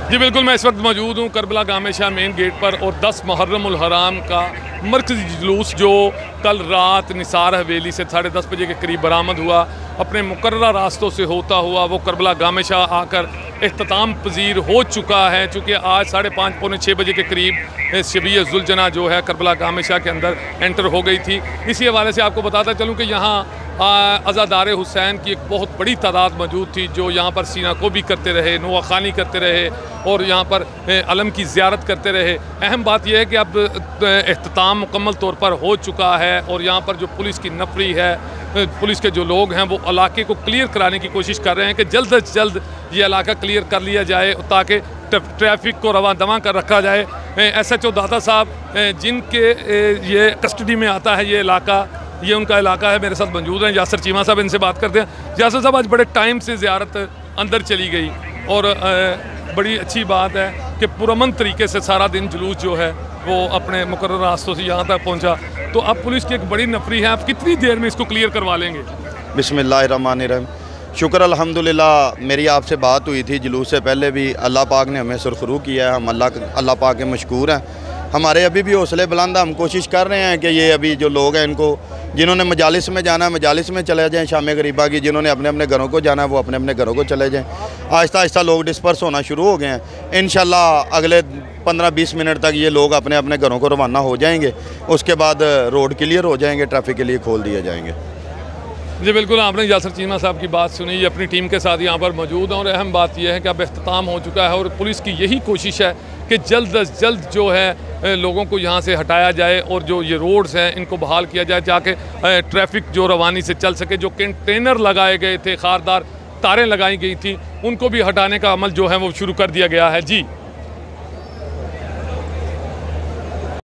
जी बिल्कुल, मैं इस वक्त मौजूद हूँ करबला गामे शाह मेन गेट पर और 10 मुहर्रम उल हराम का मरकज़ी जुलूस जो कल रात निसार हवेली से 10:30 बजे के करीब बरामद हुआ, अपने मुकर्रर रास्तों से होता हुआ वो करबला गामे शाह आकर इख्तिताम पजीर हो चुका है। चूँकि आज 5:30 पौने 6 बजे के करीब शबीह ज़ुलजना जो है करबला गामे शाह के अंदर एंटर हो गई थी। इसी हवाले से आपको बताता चलूँ कि यहाँ अज़ादार हुसैन की एक बहुत बड़ी तादाद मौजूद थी, जो यहाँ पर सीना को भी करते रहे, नुआ खानी करते रहे और यहाँ पर अलम की ज़ियारत करते रहे। अहम बात यह है कि अब इख्तिताम मुकम्मल तौर पर हो चुका है और यहाँ पर जो पुलिस की नफरी है, पुलिस के जो लोग हैं वो इलाके को क्लियर कराने की कोशिश कर रहे हैं कि जल्द से जल्द ये इलाका क्लियर कर लिया जाए ताकि ट्रैफिक को रवा दवा कर रखा जाए। SHO दाता साहब जिनके ये कस्टडी में आता है ये इलाका, ये उनका इलाका है, मेरे साथ मौजूद हैं यासर चीमा साहब, इनसे बात करते हैं। यासर साहब, आज बड़े टाइम से ज़ियारत अंदर चली गई और बड़ी अच्छी बात है कि पुरअमन तरीके से सारा दिन जुलूस जो है वो अपने मुकर्रर रास्तों से यहाँ तक पहुँचा। तो अब पुलिस की एक बड़ी नफरी है, आप कितनी देर में इसको क्लियर करवा लेंगे? बिस्मिल्लाहिर्रहमानिर्रहीम। शुक्र अल्हम्दुलिल्लाह, मेरी आपसे बात हुई थी जुलूस से पहले भी। अल्लाह पाक ने हमें सुरखरू किया है, हम अल्लाह पाक के मशकूर हैं। हमारे अभी भी हौसले बुलंद, हम कोशिश कर रहे हैं कि ये अभी जो लोग हैं इनको, जिन्होंने मजालिस में जाना है मजालिस में चले जाएं शाम गरीबा की, जिन्होंने अपने अपने घरों को जाना है वो अपने अपने घरों को चले जाएं। आहिस्ता आहिस्ता लोग डिस्पर्स होना शुरू हो गए हैं। इंशाल्लाह अगले 15-20 मिनट तक ये लोग अपने अपने घरों को रवाना हो जाएंगे। उसके बाद रोड क्लियर हो जाएंगे, ट्रैफिक के लिए खोल दिए जाएंगे। जी बिल्कुल, आपने यासर चीमा साहब की बात सुनी, ये अपनी टीम के साथ यहाँ पर मौजूद हैं और अहम बात यह है कि अब इख्तिताम हो चुका है और पुलिस की यही कोशिश है कि जल्द अज जल्द जो है लोगों को यहाँ से हटाया जाए और जो ये रोड्स हैं इनको बहाल किया जाए ताकि ट्रैफिक जो रवानी से चल सके। जो कंटेनर लगाए गए थे, खारदार तारें लगाई गई थी, उनको भी हटाने का अमल जो है वो शुरू कर दिया गया है। जी।